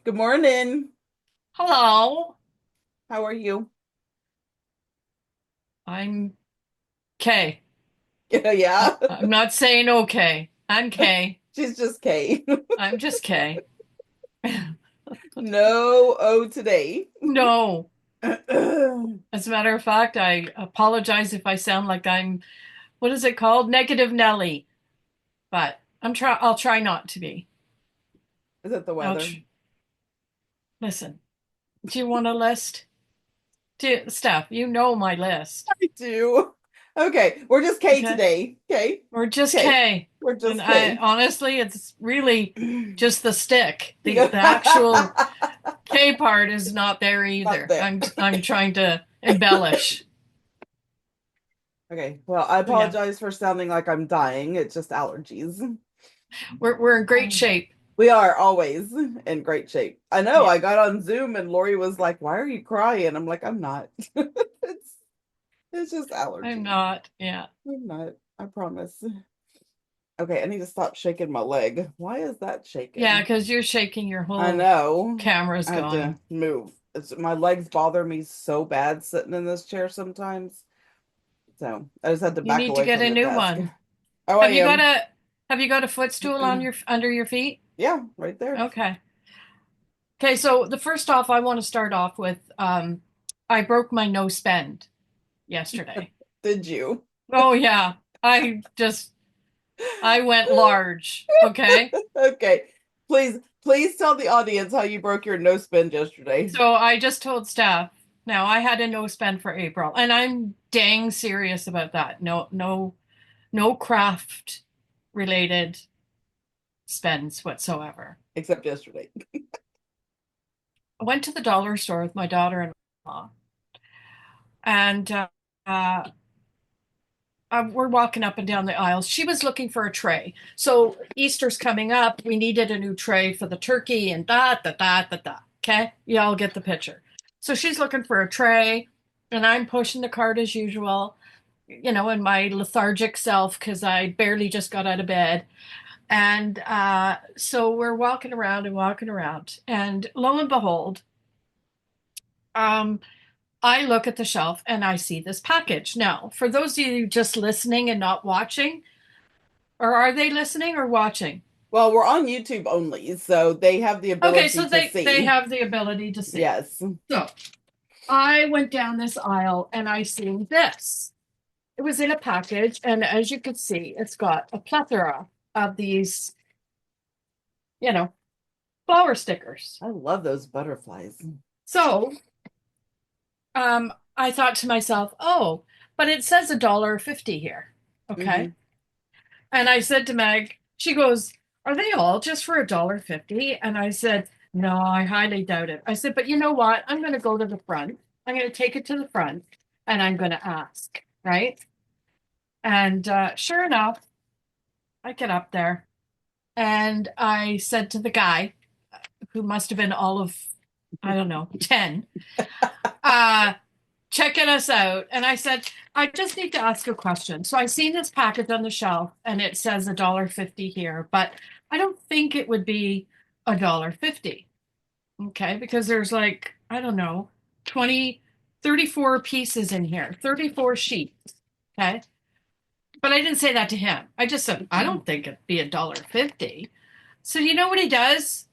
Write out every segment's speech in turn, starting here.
Good morning. Hello, How are you? I'm Kay. Yeah, I'm not saying okay. I'm Kay. she's just Kay. I'm just Kay. No O today. No, as a matter of fact, I apologize if I sound like what is it called? Negative Nelly, but I'll try not to be. Is it the weather? Listen, do you want a list? Steph, you know my list. I do. Okay, we're just K Okay. today. Okay, We're just okay, K. we're And just I K. honestly, it's really just the stick. The actual K part is not there Not either. there. I'm trying to embellish. Okay, well, I So yeah, apologize for sounding like I'm dying. It's just allergies. we're in great shape. We are always in great shape. I know. Yeah, I got on Zoom and Lori was like, "Why are you crying?" I'm like, "I'm not. It's it's just I'm allergies. not. Yeah, I'm not. I promise." Okay, I need to stop shaking my leg. Why is that yeah, shaking? because you're shaking. Your I whole know. camera's I had to going. move. My legs bother me so bad sitting in this chair sometimes. So I just had to You back need to away get from a the new desk. one. Oh, I Have you got am. a Have you got a footstool on your under your feet? Yeah, right there. Okay. Okay. So the first off, I want to start off with I broke my no spend yesterday. Did you? Oh yeah, I went large. Okay. Okay. Please tell the audience how you broke your no spend yesterday. So I just told staff. Now I had a no spend for April, and I'm dang serious about that. No craft related spends whatsoever. Except yesterday. I went to the dollar store with my daughter-in-law, and uh, we're walking up and down the aisles. She was looking for a tray. So Easter's coming up. We needed a new tray for the turkey and da. Okay, you all get the picture. So she's looking for a tray, and I'm pushing the cart as usual, in my lethargic self because I barely just got out of bed. And so we're walking around and walking around, and lo and behold, um, I look at the shelf and I see this package. Now, for those of you just listening and not watching, or are they listening or watching? Well, we're on YouTube only, so they have the Okay, ability so to they see. have the ability to see. Yes. So I went down this aisle and I seen this. It was in a package, and as you can see, it's got a plethora of these, you know, flower stickers. I love those butterflies. So I thought to myself, oh, but it says $1.50 here. Okay. Hmm. And I said to Meg, she goes, are they all just for $1.50? And I said, no, I highly doubt it. I said, but you know what? I'm going to go to the front. I'm going to take it to the front and I'm going to ask. Right. And sure enough, I get up there and I said to the guy, who must have been all of, I don't know, 10, uh, checking us out. And I said, I just need to ask a question. So I seen this package on the shelf and it says $1.50 here, but I don't think it would be $1.50. Okay, because there's like, I don't know, 20, 34 pieces in here, 34 sheets. Okay. But I didn't say that to him. I just said, I don't think it'd be $1.50. So you know what he does?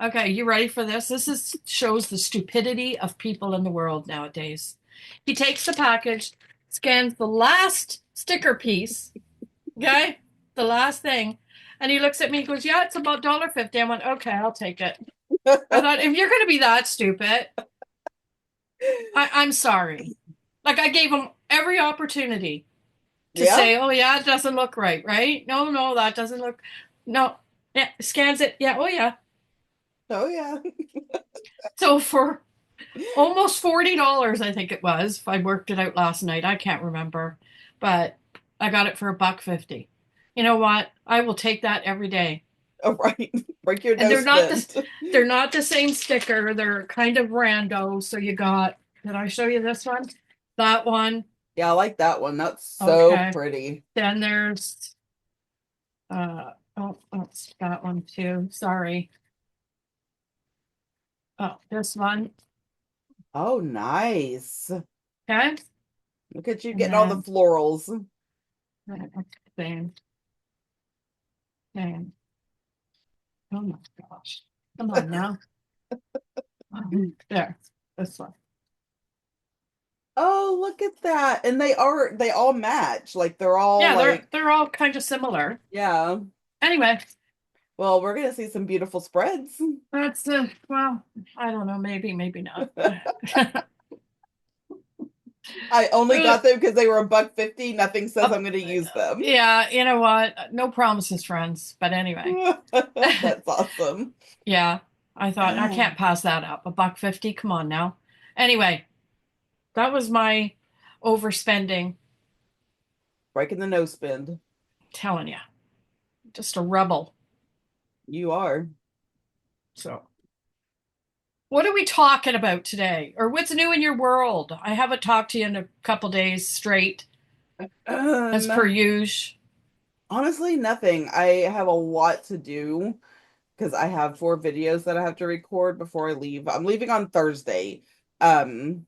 Okay, you ready for this? This is shows the stupidity of people in the world nowadays. He takes the package, scans the last sticker piece, okay, the last thing, and he looks at me and goes, "Yeah, it's about $1.50." I went, "Okay, I'll take it." I thought, if you're going to be that stupid, I'm sorry. Like I gave him every opportunity to Yeah. say, "Oh yeah, it doesn't look right, right? No, no, that doesn't look. No, yeah." Scans it. Yeah, oh yeah. Oh yeah. So for almost $40, I think it was. I worked it out last night. I can't remember, but I got it for $1.50. You know what? I will take that every day. All right. Break your And no spend. they're not the same sticker. They're kind of rando. So you got, did I show you this one? That one. Yeah, I like that one. That's so Okay. pretty. Then there's oh, that's that one too. Sorry. Oh, this one. Oh, nice. Okay. Look at you And getting all the then florals. same, same. Oh my gosh. Come on now. There. This one. Oh, look at that. And they all match. Like they're all Yeah, they're like, they're all kind of similar. yeah. Anyway, Well, we're gonna see some beautiful spreads. that's well, I don't know, maybe, maybe not. I only Uh, got them because they were $1.50. Nothing says I'm gonna use them. yeah, you know what? No promises, friends. But anyway. That's awesome. Yeah, I thought I can't pass that up. $1.50. Come on now. Anyway, that was my overspending. Breaking the no spend. Telling you, just a rebel. You are. So, what are we talking about today? Or what's new in your world? I haven't talked to you in a couple days straight, as per Um, usual. Honestly, nothing. I have a lot to do because I have 4 videos that I have to record before I leave. I'm leaving on Thursday. Um,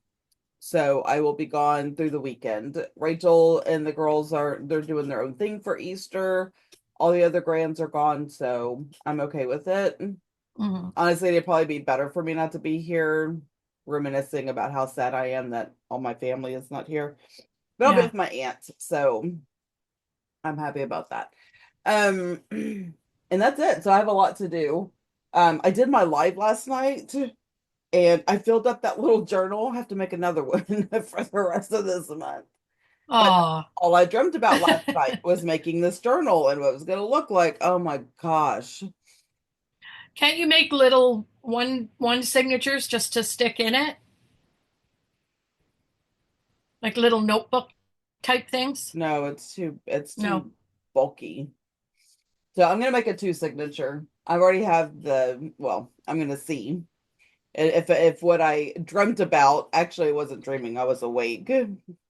so I will be gone through the weekend. Rachel and the girls they're doing their own thing for Easter. All the other grands are gone, so I'm okay with it. Mhm. Honestly, it'd probably be better for me not to be here, reminiscing about how sad I am that all my family is not here. But I'll be Yeah. with my aunt, so I'm happy about that. Um, and that's it. So I have a lot to do. I did my live last night and I filled up that little journal. I have to make another one for the rest of this month. But Oh, all I dreamt about last night was making this journal and what it was going to look like. Oh my gosh. can't you make little one signatures just to stick in it? Like little notebook type things? No, it's No. too bulky. So I'm gonna make a 2 signature. I already have well, I'm gonna see if what I dreamt about actually I wasn't dreaming, I was awake.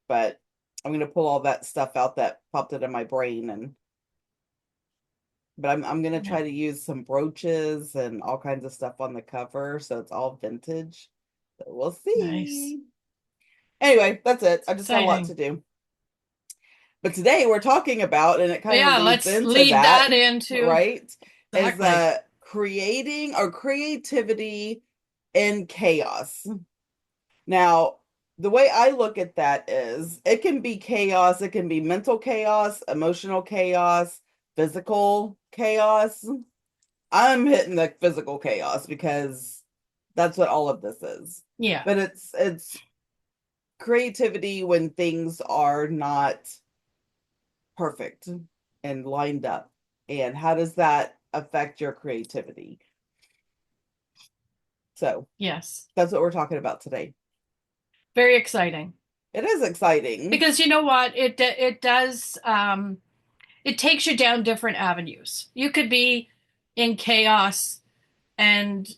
But I'm gonna pull all that stuff out that popped into my brain and but I'm gonna Yeah. try to use some brooches and all kinds of stuff on the cover, so it's all vintage. So we'll Nice. see. Anyway, that's it. I just got a lot Exciting. to do. But today we're talking about, and it But kind of yeah, leads let's into lead that, that into right? Is exactly. creating or creativity in chaos. Now, the way I look at that is it can be chaos, it can be mental chaos, emotional chaos, physical chaos. I'm hitting the physical chaos because that's what all of this is. Yeah. But it's creativity when things are not perfect and lined up. And how does that affect your creativity? So Yes. that's what we're talking about today. Very exciting. It is exciting. Because you know what? It does it takes you down different avenues. You could be in chaos and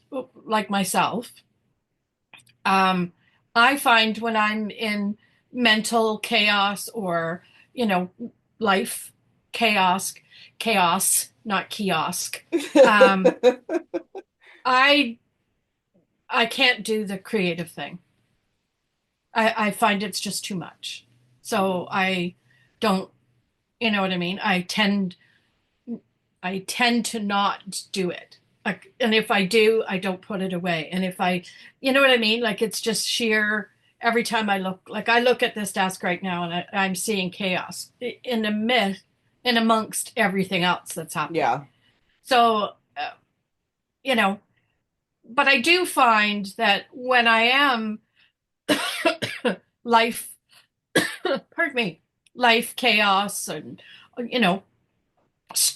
like myself. Um I find when I'm in mental chaos or, you know, life chaos, chaos, not kiosk. Um I I can't do the creative thing. I find it's just too much. So I don't, you know what I mean? I tend to not do it. Like, and if I do, I don't put it away. And if I, you know what I mean? Like it's just sheer every time I look, like I look at this desk right now and I'm seeing chaos in the myth and amongst everything else that's happening. Yeah. So, you know, but I do find that when I am life, pardon me, life chaos and, you know,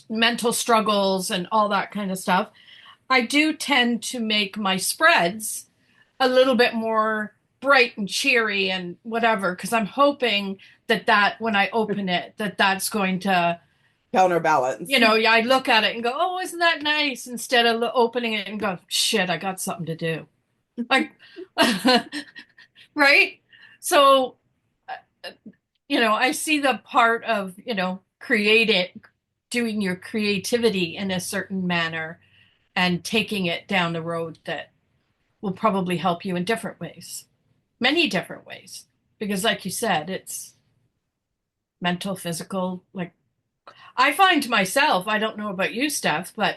mental struggles and all that kind of stuff, I do tend to make my spreads a little bit more bright and cheery and whatever because I'm hoping that when I open it that's going to, Counterbalance. you know, I look at it and go, oh, isn't that nice, instead of opening it and go, shit, I got something to do, like right. So you know, I see the part of, you know, create it, doing your creativity in a certain manner and taking it down the road that will probably help you in different ways, many different ways. Because, like you said, it's mental, physical. Like, I find myself, I don't know about you, Steph, but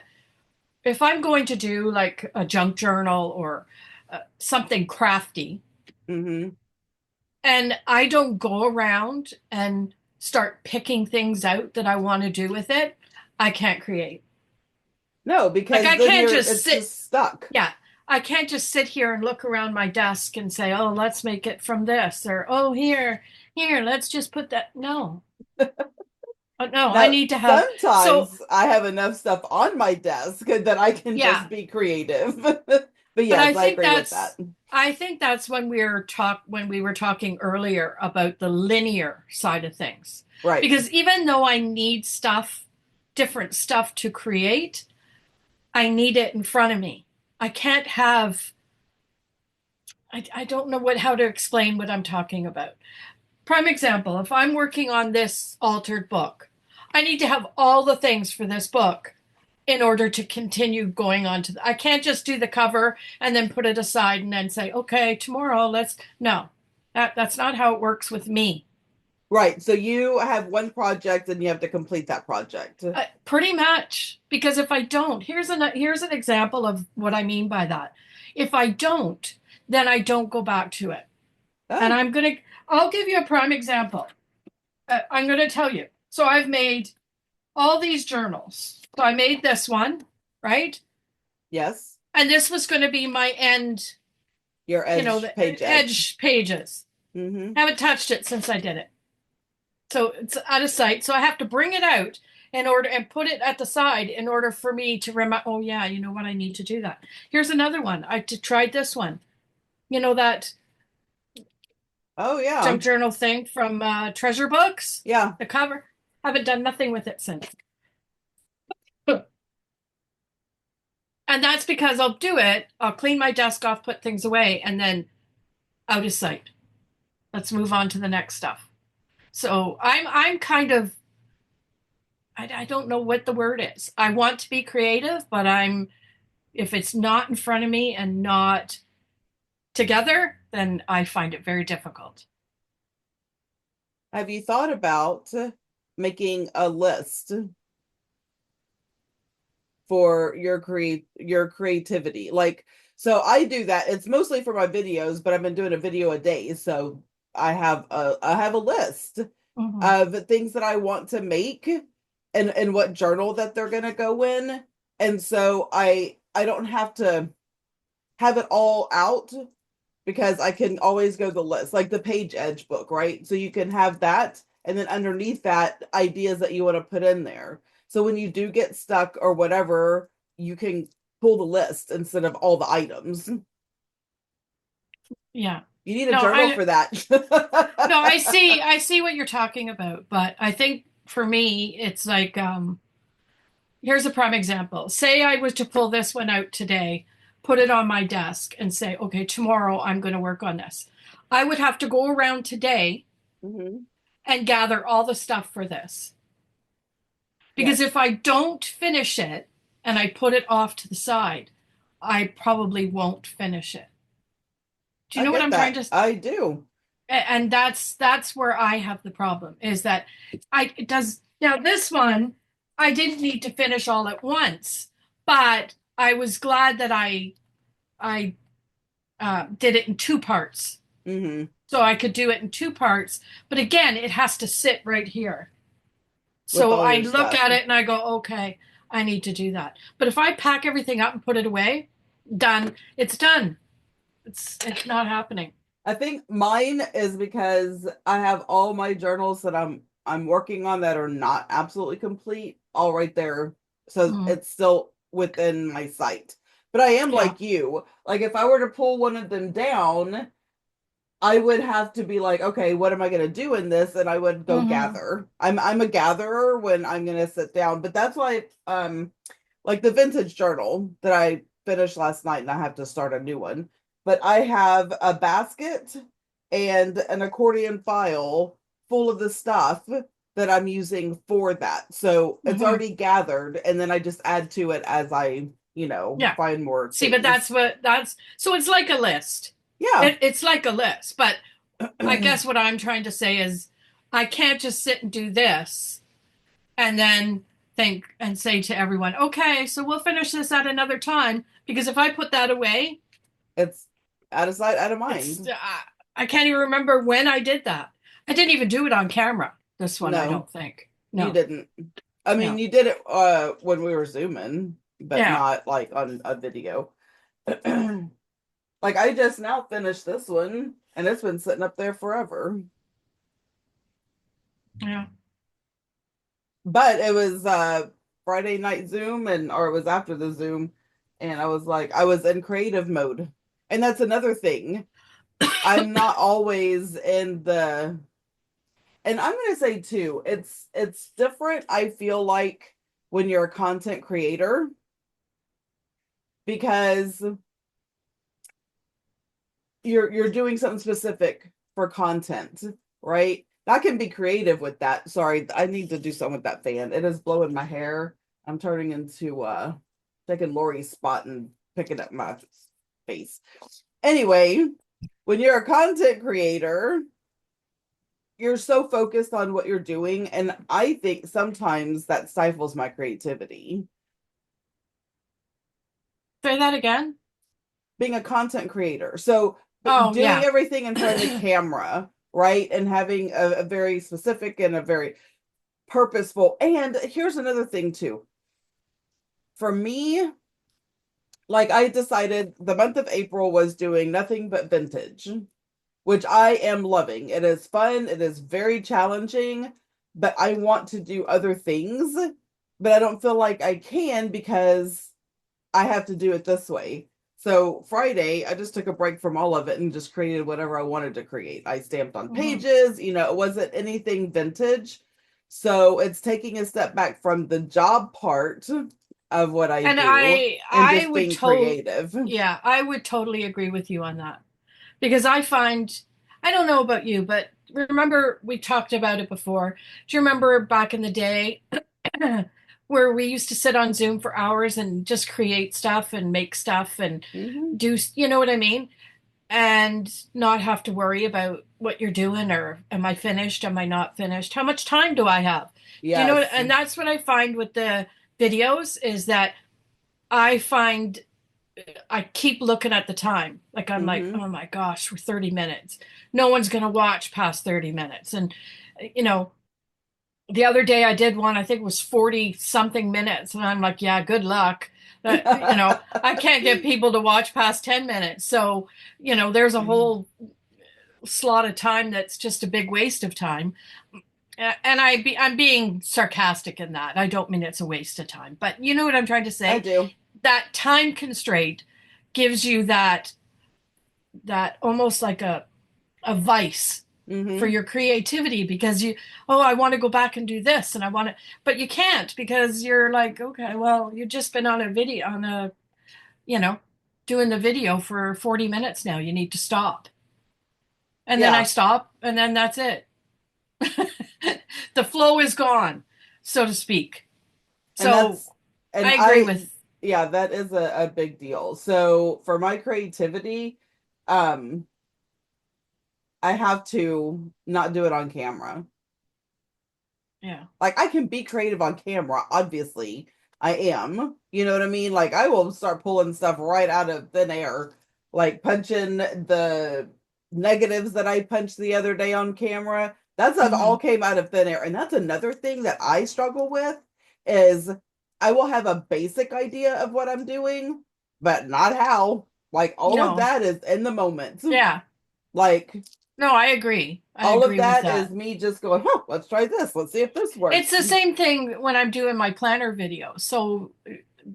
if I'm going to do like a junk journal or something crafty, Hmm. and I don't go around and start picking things out that I want to do with it, I can't create. No, Like, because I then can't you're just it's sit, just stuck. yeah, I can't just sit here and look around my desk and say, oh, let's make it from this, or oh, here, let's just put that. No, no, I Now, need to have, so sometimes I have enough stuff on my desk that I can just yeah. be creative. But But yes, I agree with that. I think that's when we were talking earlier about the linear side of things. Right. Because even though I need stuff, different stuff to create, I need it in front of me. I can't have I don't know how to explain what I'm talking about. Prime example, if I'm working on this altered book, I need to have all the things for this book in order to continue going on to I can't just do the cover and then put it aside and then say, okay, tomorrow let's no. That's not how it works with me. Right. So you have one project and you have to complete that project. Pretty much because if I don't, here's an example of what I mean by that. If I don't, then I don't go back to it. And Oh, I'll give you a prime example. I'm going to tell you. So I've made all these journals. So I made this one, right? yes. And this was going to be my end, Your edge, the page edge. edge pages. Hmm. Haven't touched it since I did it. So it's out of sight. So I have to bring it out in order and put it at the side in order for me to remember, oh, yeah, you know what? I need to do that. Here's another one. Tried this one. That Oh, yeah. junk journal thing from Treasure Books, Yeah. the cover. Haven't done nothing with it since. And that's because I'll do it, I'll clean my desk off, put things away, and then out of sight. Let's move on to the next stuff. So I'm kind of I don't know what the word is. I want to be creative, but I'm if it's not in front of me and not together, then I find it very difficult. Have you thought about making a list for your creativity? Like, so I do that. It's mostly for my videos, but I've been doing a video a day, so I have a list Mhm. of things that I want to make and what journal that they're gonna go in. And so I don't have to have it all out because I can always go the list, like the page edge book, right? So you can have that, and then underneath that, ideas that you want to put in there. So when you do get stuck or whatever, you can pull the list instead of all the items. You Yeah. need a No, journal for that. no, I see what you're talking about, but I think for me it's like here's a prime example. Say I was to pull this one out today, put it on my desk, and say, okay, tomorrow I'm going to work on this. I would have to go around today Hmm. and gather all the stuff for this. Because if Yes, I don't finish it and I put it off to the side, I probably won't finish it. Do you I know what get I'm trying that. to I do. and that's where I have the problem is that I it does now this one I didn't need to finish all at once, but I was glad that I did it in two parts, Hmm. so I could do it in two parts. But again, it has to sit right here. With So all I your look stuff. at it and I go, okay, I need to do that. But if I pack everything up and put it away, done. It's done. It's not happening. I think mine is because I have all my journals that I'm working on that are not absolutely complete all right there. So Mm, it's still within my sight. But I am yeah. like you. Like if I were to pull one of them down, I would have to be like, okay, what am I going to do in this? And I would go Hmm. gather. I'm a gatherer when I'm going to sit down. But that's why like the vintage journal that I finished last night and I have to start a new one. But I have a basket and an accordion file full of the stuff that I'm using for that. So it's Hmm. already gathered and then I just add to it as I Yeah. find more See, but things. that's so it's like a list. Yeah. It's like a list, but I guess what I'm trying to say is I can't just sit and do this and then think and say to everyone, okay, so we'll finish this at another time. Because if I put that away, It's out of sight, out of it's mind. I can't even remember when I did that. I didn't even do it on camera. This one, I No, don't think. you No, didn't. I mean, no. you did it when we were zooming, but Yeah. not like on a video. Like I just now finished this one and it's been sitting up there forever. Yeah. But it was Friday night Zoom and or it was after the Zoom and I was like I was in creative mode. And that's another thing. I'm not always in the and I'm going to say too, it's different I feel like when you're a content creator because you're doing something specific for content, right? I can be creative with that. Sorry, I need to do something with that fan. It is blowing my hair. I'm turning into taking Lori's spot and picking up my face. Anyway, when you're a content creator, you're so focused on what you're doing, and I think sometimes that stifles my creativity. Say that again. Being a content creator. So Oh, doing yeah. everything in front of the camera, right? And having a very specific and a very purposeful. And here's another thing too. For me, like I decided the month of April was doing nothing but vintage, which I am loving. It is fun, it is very challenging, but I want to do other things, but I don't feel like I can because I have to do it this way. So Friday, I just took a break from all of it and just created whatever I wanted to create. I stamped on Mhm. pages, it wasn't anything vintage. So it's taking a step back from the job part of what I And do and I just would being creative. yeah, I would totally agree with you on that. Because I find, I don't know about you, but remember we talked about it before. Do you remember back in the day where we used to sit on Zoom for hours and just create stuff and make stuff and Hmm. do, you know what I mean? And not have to worry about what you're doing or am I finished? Am I not finished? How much time do I have? Do you know what? Yes. And that's what I find with the videos is that I find I keep looking at the time. Like I'm like, Hmm. oh my gosh, we're 30 minutes. No one's going to watch past 30 minutes. And, you know, the other day I did one, I think it was 40 something minutes. And I'm like, yeah, good luck. I can't get people to watch past 10 minutes. So, there's a whole slot of time that's just a big waste of time. And I'm being sarcastic in that. I don't mean it's a waste of time, but you know what I'm trying to I say? do. That time constraint gives you that almost like a vice for Hmm. your creativity because oh, I want to go back and do this and I want to, but you can't because you're like, okay, well, you've just been on a video on a, you know, doing the video for 40 minutes now. You need to stop. And then I Yeah. stop and then that's it. The flow is gone, so to speak. And So and I agree I, with, yeah, that is a big deal. So for my creativity, um, I have to not do it on camera. yeah. Like I can be creative on camera, obviously. I am. You know what I mean? Like I will start pulling stuff right out of thin air, like punching the negatives that I punched the other day on camera. That stuff all Hmm. came out of thin air. And that's another thing that I struggle with is I will have a basic idea of what I'm doing, but not how. Like all of No. that is in the moment. Yeah. Like No, I agree. I all of agree with that is that. me just going, huh, let's try this. Let's see if this It's works. the same thing when I'm doing my planner videos. So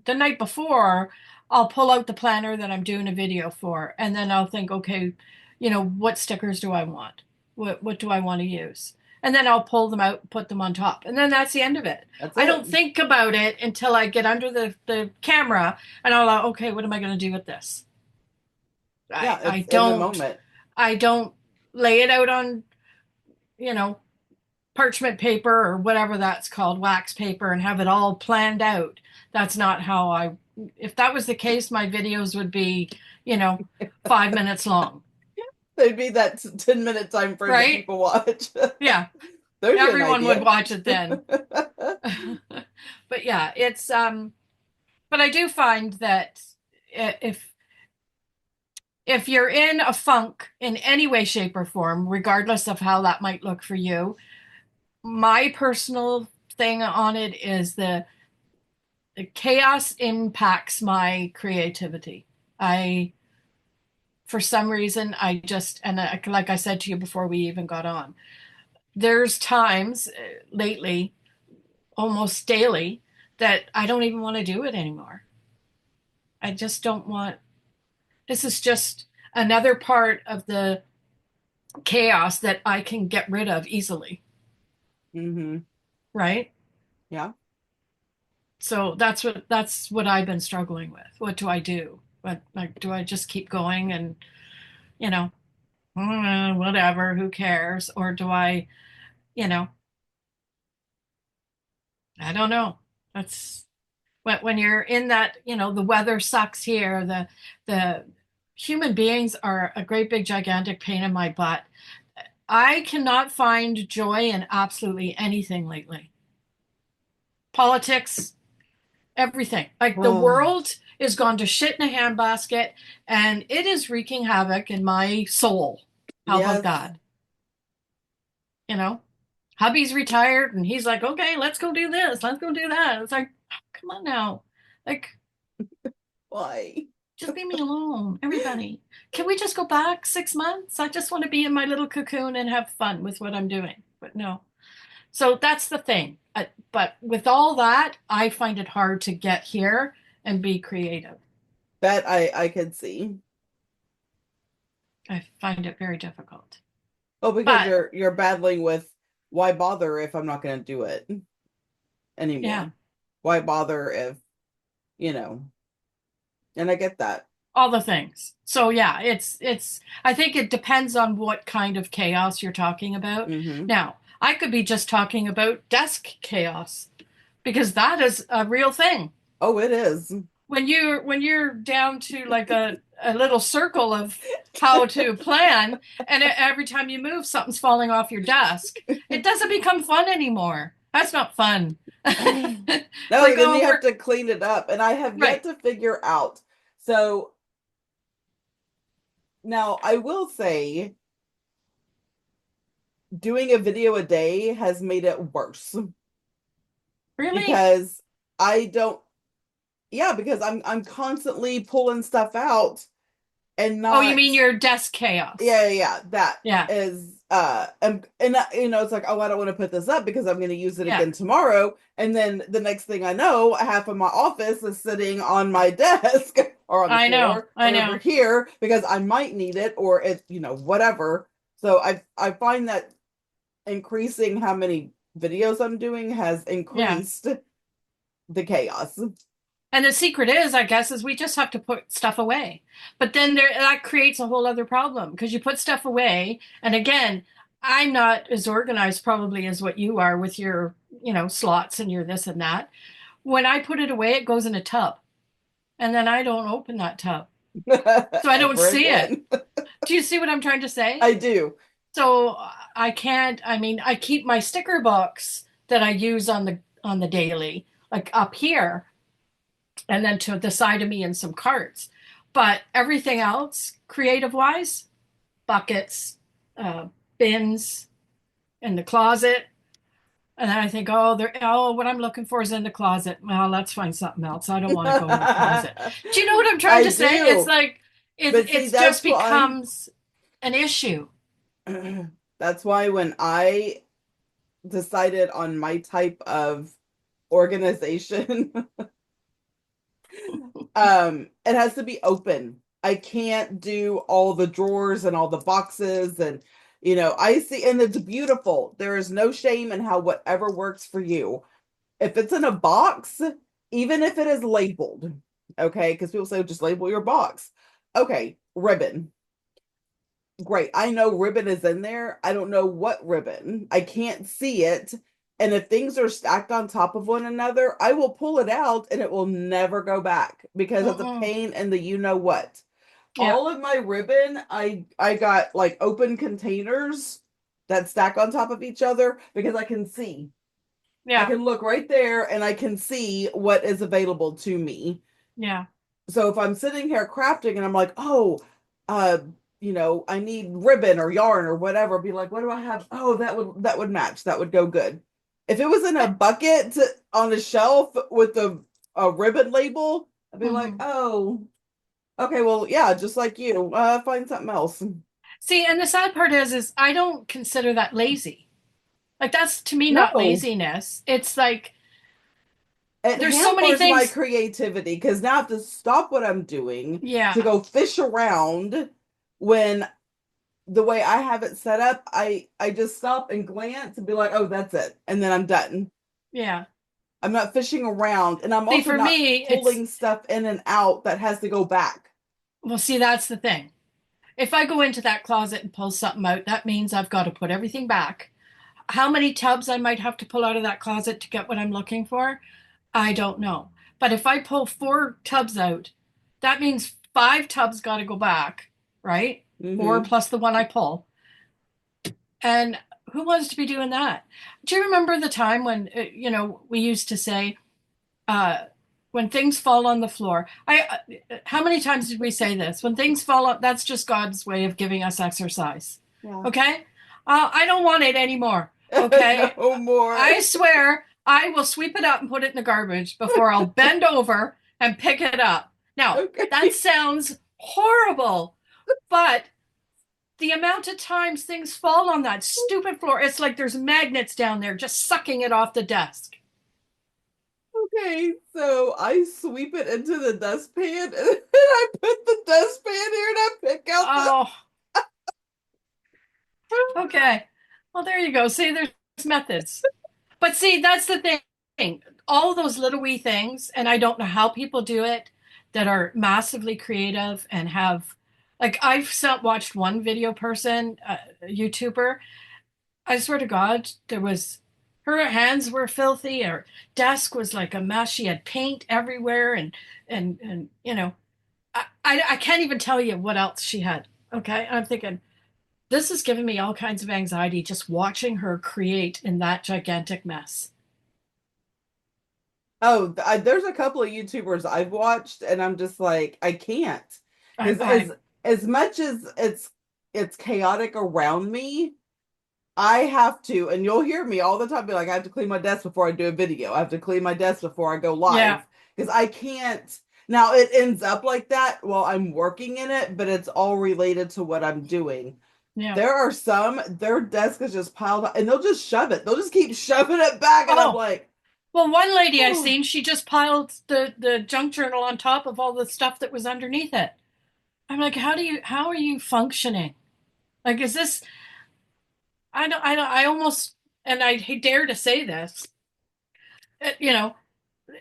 the night before, I'll pull out the planner that I'm doing a video for, and then I'll think, okay, what stickers do I want? What do I want to use? And then I'll pull them out, put them on top, and then that's the end of it. That's I it. don't think about it until I get under the camera, and I'll okay, what am I going to do with this? I Yeah, I it's in the don't moment. I don't lay it out on you know parchment paper or whatever that's called, wax paper, and have it all planned out. That's not how I, if that was the case, my videos would be, you know, 5 minutes long, There'd be that 10-minute time frame that right? people watch. Yeah, There's an everyone would idea. watch it then. But yeah, it's but I do find that if you're in a funk in any way, shape, or form, regardless of how that might look for you, my personal thing on it is the chaos impacts my creativity. I, for some reason, I just, and like I said to you before we even got on, there's times lately, almost daily, that I don't even want to do it anymore. I just don't want, this is just another part of the chaos that I can get rid of easily, Hmm. right? Yeah. So that's what I've been struggling with. What do I do? What, like, do I just keep going and, you know, whatever, who cares? Or do I, you know, I don't know. That's when you're in that, the weather sucks here. The human beings are a great big gigantic pain in my butt. I cannot find joy in absolutely anything lately. Politics, everything. Like the Oh, world is gone to shit in a handbasket and it is wreaking havoc in my soul. How about yes. that? You know? Hubby's retired and he's like, okay, let's go do this, let's go do that. It's like, oh, come on now. Like, Why? just leave me alone, everybody. Can we just go back 6 months? I just want to be in my little cocoon and have fun with what I'm doing. But no. So that's the thing. But with all that, I find it hard to get here and be creative. That I could see. I find it very difficult. Oh, because But you're battling with why bother if I'm not going to do it yeah, anymore? Why bother if, you know, and I get that. all the things. So yeah, it's I think it depends on what kind of chaos you're talking about. Hmm. Now, I could be just talking about desk chaos because that is a real thing. Oh, it is. When you're down to like a little circle of how to plan and every time you move something's falling off your desk, it doesn't become fun anymore. That's not fun. It's No, like, then oh, you have we're to clean it up. And I have yet right. to figure out. So now I will say doing a video a day has made it worse Really? because I don't, yeah, because I'm constantly pulling stuff out and Oh, you not, mean your desk chaos? yeah, that Yeah. is it's like, oh, I don't want to put this up because I'm going to use it Yeah. again tomorrow, and then the next thing I know, half of my office is sitting on my desk or on the I know. floor I or over know. here because I might need it, or it's, whatever. So I find that increasing how many videos I'm doing has Yeah. increased the chaos. And the secret is, I guess, is we just have to put stuff away. But then that creates a whole other problem because you put stuff away. And again, I'm not as organized probably as what you are with your, slots and your this and that. When I put it away, it goes in a tub. And then I don't open that tub. So I don't Ever see it. again. Do you see what I'm trying to say? I do. So I can't, I mean, I keep my sticker books that I use on the daily, like up here and then to the side of me in some carts. But everything else, creative wise, buckets, uh, bins in the closet. And then I think, what I'm looking for is in the closet. Well, let's find something else. I don't want to go in the closet. Do you know what I'm trying I to say? It's do. like But see, it's just becomes an issue. that's why when I decided on my type of organization, it has to be open. I can't do all the drawers and all the boxes, and I see, and it's beautiful. There is no shame in how whatever works for you. If it's in a box, even if it is labeled, okay, because people say just label your box. Okay, ribbon. Great. I know ribbon is in there. I don't know what ribbon. I can't see it. And if things are stacked on top of one another, I will pull it out and it will never go back because of the Mm-mm. pain and the you know what. Yeah. All of my ribbon, I got like open containers that stack on top of each other because I can see. I Yeah. can look right there and I can see what is available to me. Yeah. So if I'm sitting here crafting and I'm like, oh, uh, I need ribbon or yarn or whatever, be like, what do I have? Oh, that would match. That would go good. If it was in a bucket on a shelf with a ribbon label, I'd be like, Mm-hmm. oh, okay, well, yeah, just like you, find something else. See, and the sad part is I don't consider that lazy. Like that's to me not No, laziness. It's like it there's so many hampers my things. creativity because now I have to stop what I'm doing to Yeah. go fish around when the way I have it set up, I just stop and glance and be like, oh, that's it, and then I'm done. Yeah. I'm not fishing around, and I'm See, also for not me, it's pulling stuff in and out that has to go back. well, see, that's the thing. If I go into that closet and pull something out, that means I've got to put everything back. How many tubs I might have to pull out of that closet to get what I'm looking for, I don't know. But if I pull 4 tubs out, that means 5 tubs got to go back, right? Four Mm-hmm. plus the one I pull. And who wants to be doing that? Do you remember the time when, we used to say, uh, when things fall on the floor? How many times did we say this? When things fall on, that's just God's way of giving us exercise. Yeah. Okay? I don't want it anymore. Okay? No more. I swear I will sweep it up and put it in the garbage before I'll bend over and pick it up. Now, that Okay. sounds horrible, but the amount of times things fall on that stupid floor, it's like there's magnets down there just sucking it off the desk. Okay. So I sweep it into the dustpan, and then I put the dustpan here, and I pick out the. Oh, okay. Well, there you go. See, there's methods. But see, that's the thing. All those little wee things, and I don't know how people do it that are massively creative and have, like, I've watched one video person, a YouTuber. I swear to God, her hands were filthy. Her desk was like a mess. She had paint everywhere, and I can't even tell you what else she had. Okay, I'm thinking this is giving me all kinds of anxiety just watching her create in that gigantic mess. Oh, there's a couple of YouTubers I've watched, and I'm just like, I can't, I, because I as much as it's chaotic around me, I have to, and you'll hear me all the time be like, I have to clean my desk before I do a video. I have to clean my desk before I go yeah, live because I can't. Now it ends up like that while I'm working in it, but it's all related to what I'm doing. yeah. There are some, their desk is just piled up and they'll just shove it. They'll just keep shoving it back. And I'm Oh, like, well, one lady I oh, seen, she just piled the junk journal on top of all the stuff that was underneath it. I'm like, how are you functioning? Like, is this? I almost, and I dare to say this, uh, you know,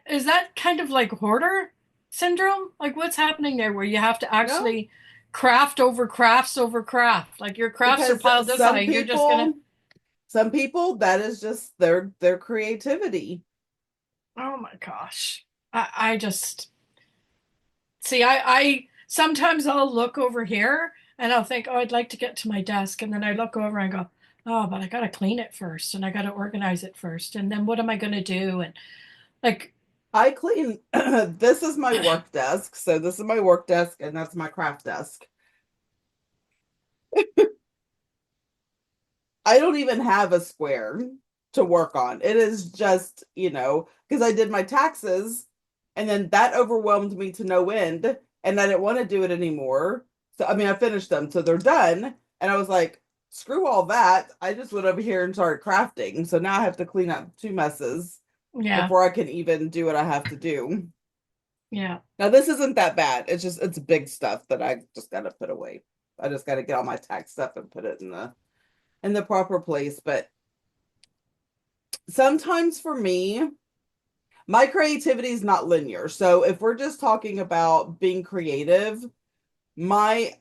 is that kind of like hoarder syndrome? Like, what's happening there where you have to no, actually craft over crafts over craft? Like, your crafts are because piled this high, and you're just gonna, some people, that is just their creativity. oh my gosh. I just, see, I sometimes I'll look over here and I'll think, oh, I'd like to get to my desk. And then I look over and go, oh, but I got to clean it first and I got to organize it first. And then what am I going to do? And like, I clean, this is my work desk. So this is my work desk and that's my craft desk. I don't even have a square to work on. It is just, because I did my taxes and then that overwhelmed me to no end and I didn't want to do it anymore. So, I mean, I finished them, so they're done. And I was like, screw all that. I just went over here and started crafting. So now I have to clean up 2 messes yeah, before I can even do what I have to do. yeah, Now, this isn't that bad. It's big stuff that I just got to put away. I just got to get all my tax stuff and put it in the proper place. But sometimes for me, my creativity is not linear. So if we're just talking about being creative, my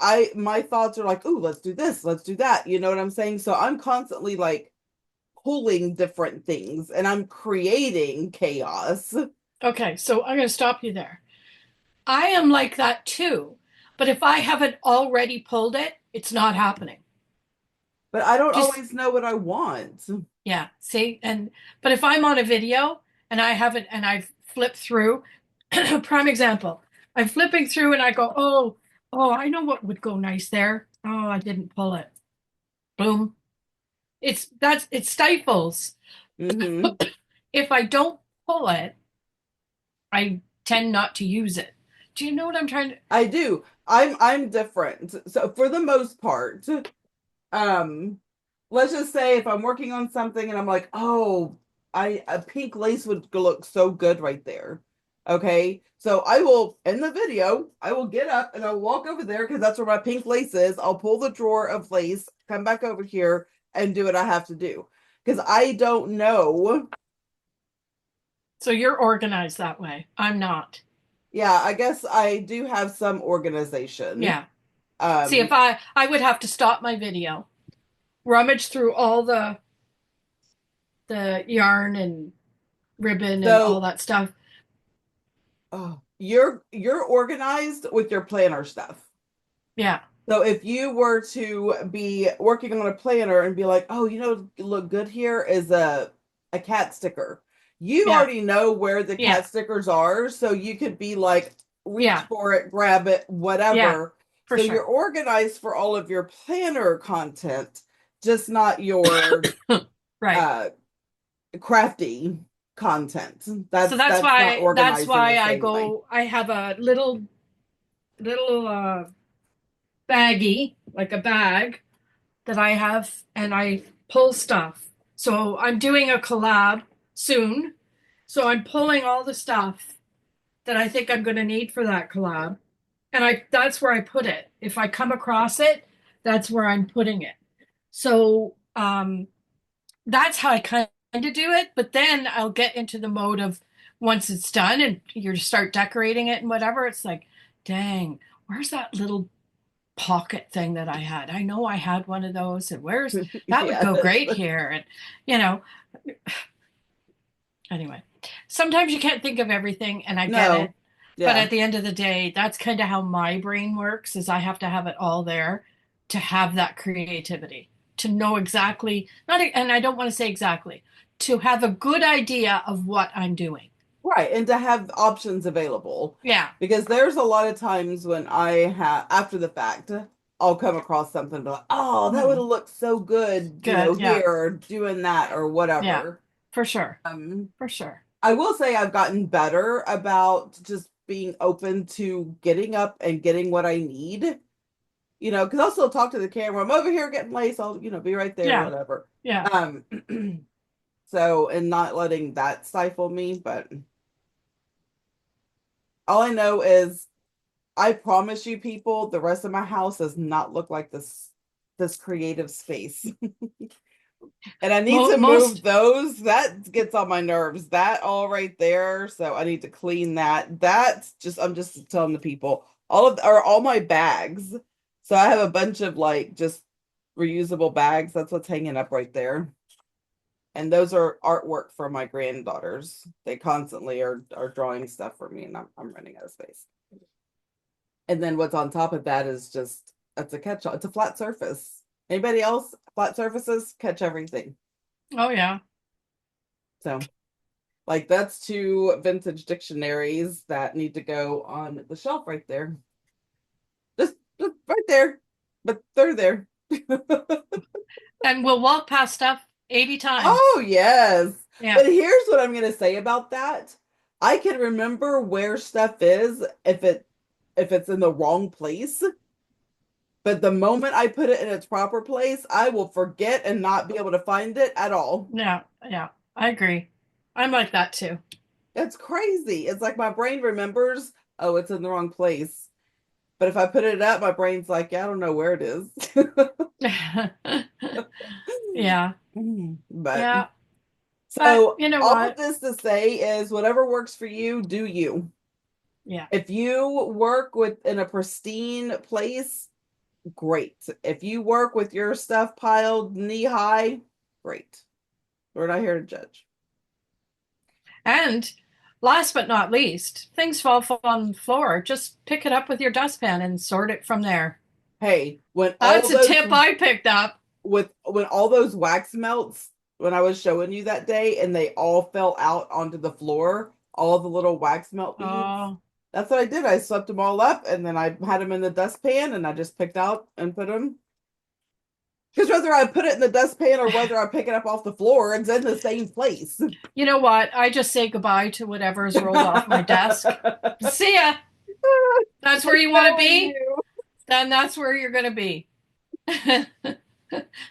thoughts are like, "Ooh, let's do this, let's do that." You know what I'm saying? So I'm constantly like pulling different things and I'm creating chaos. Okay, so I'm going to stop you there. I am like that too. But if I haven't already pulled it, it's not happening. But I don't Just, always know what I want. yeah, see? But if I'm on a video and I haven't, and I've flipped through, prime example, I'm flipping through and I go, oh, I know what would go nice there. Oh, I didn't pull it. Boom. It stifles. Hmm. If I don't pull it, I tend not to use it. Do you know what I'm trying to? I do. I'm different. So for the most part, um, let's just say if I'm working on something and I'm like, oh, I a pink lace would look so good right there. Okay. So I will in the video, I will get up and I'll walk over there because that's where my pink lace is. I'll pull the drawer of lace, come back over here and do what I have to do. Because I don't know. So you're organized that way. I'm not. Yeah, I guess I do have some organization. Yeah. See, if Um, I would have to stop my video, rummage through all the yarn and ribbon and all so that stuff. oh, you're organized with your planner stuff. Yeah. So if you were to be working on a planner and be like, oh, look good here is a cat sticker. You Yeah. already know where the Yeah. cat stickers are, so you could be like, reach Yeah. for it, grab it, Yeah. whatever. For So you're sure. organized for all of your planner content, just not your Right. uh crafty content. So That's not that's organized in the why same way. I have a little baggie, like a bag that I have, and I pull stuff. So I'm doing a collab soon. So I'm pulling all the stuff that I think I'm going to need for that collab. And I that's where I put it. If I come across it, that's where I'm putting it. So that's how I kind of do it. But then I'll get into the mode of once it's done and you start decorating it and whatever, it's like, dang, where's that little pocket thing that I had? I know I had one of those, and where's that would go Yes. great here. And you know, anyway, sometimes you can't think of everything, and I get it. No. But Yeah. at the end of the day, that's kind of how my brain works, is I have to have it all there to have that creativity, to know exactly, not, and I don't want to say exactly, to have a good idea of what I'm doing. Right. And to have options available. Yeah. Because there's a lot of times when I have, after the fact, I'll come across something and be like, oh, that would Hmm. have looked so good, Good. Yeah. here, or doing that, or Yeah. whatever. For sure. Um, For sure. I will say I've gotten better about just being open to getting up and getting what I need. Because I'll still talk to the camera. I'm over here getting lace. I'll, be right there, Yeah. whatever. Yeah. Um, so, and not letting that stifle me, but all I know is I promise you people, the rest of my house does not look like this creative space. And I need to move Most those. That gets on my nerves. That all right there. So I need to clean that. I'm just telling the people all my bags. So I have a bunch of like just reusable bags. That's what's hanging up right there. And those are artwork for my granddaughters. They constantly are drawing stuff for me, and I'm running out of space. And then what's on top of that is just it's a catch-all. It's a flat surface. Anybody else? Flat surfaces catch everything. Oh yeah. So like that's two vintage dictionaries that need to go on the shelf right there. Just right there. But they're there. And we'll walk past stuff 80 times. Oh yes. Yeah. But here's what I'm gonna say about that. I can remember where stuff is if it's in the wrong place. But the moment I put it in its proper place, I will forget and not be able to find it at all. Yeah. Yeah. I agree. I'm like that too. It's crazy. It's like my brain remembers, oh, it's in the wrong place. But if I put it up, my brain's like, yeah, I don't know where it is. Yeah. But Yeah. But so you know all of what? this to say is whatever works for you, do you. Yeah. If you work with in a pristine place, great. If you work with your stuff piled knee high, great. We're not here to judge. And last but not least, things fall on the floor. Just pick it up with your dustpan and sort it from there. Hey, when all That's a those tip I picked up. when all those wax melts when I was showing you that day and they all fell out onto the floor, all the little wax melt beads. Oh, That's what I did. I swept them all up and then I had them in the dustpan and I just picked out and put them. Because whether I put it in the dustpan or whether I pick it up off the floor, it's in the same place. you know what? I just say goodbye to whatever's rolled off my desk. See ya. That's where you want to Knowing be? you. Then that's where you're going to be.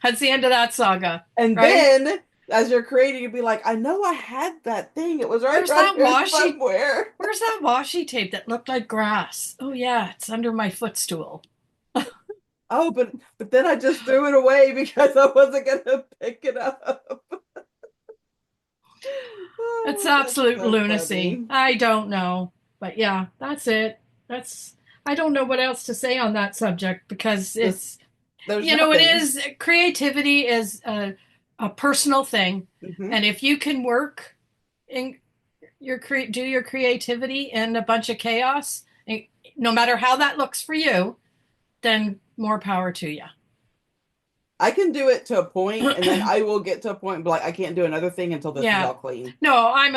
That's the end of that saga, And right? then as you're creating, you'd be like, I know I had that thing. It was right Where's around that here washi? somewhere. Where's that washi tape that looked like grass? Oh yeah, it's under my footstool. Oh, but then I just threw it away because I wasn't gonna pick it up. It's Oh, that's absolute so lunacy. funny. I don't know. But yeah, that's it. That's I don't know what else to say on that subject because Just it's there's it nothing. is creativity is a personal thing. Hmm. And if you can work in do your creativity in a bunch of chaos, no matter how that looks for you, then more power to you. I can do it to a point, and then I will get to a point and be like, I can't do another thing until this is Yeah. all clean. No, I'm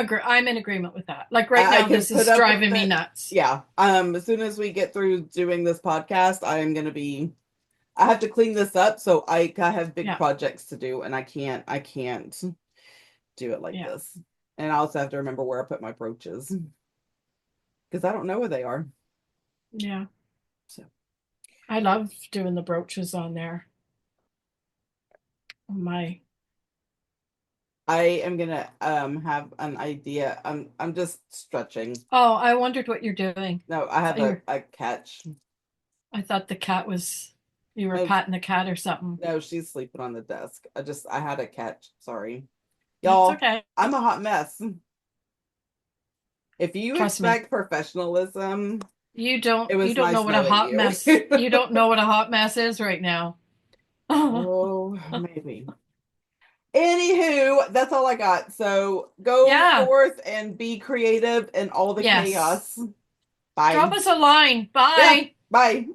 in agreement with that. Like right I now, can this put is up with driving me it. nuts. Yeah. As soon as we get through doing this podcast, I am gonna be I have to clean this up, so I have big Yeah. projects to do, and I can't do it like Yeah. this. And I also have to remember where I put my brooches because I don't know where they are. Yeah. So I love doing the brooches on there. My I am gonna have an idea. I'm just stretching. Oh, I wondered what you're doing. No, I I have thought a, a catch. I thought the cat was you were No, patting the cat or something. no, she's sleeping on the desk. I had a catch. Sorry. It's Y'all, okay. I'm a hot mess. If you Trust me. expect professionalism, it You was don't know nice what a knowing hot you. mess you don't know what a hot mess is right now. Oh, maybe. Anywho, that's all I got. So go Yeah. forth and be creative in all the Yes. chaos. Drop Bye. us a line. Yeah, Bye. bye.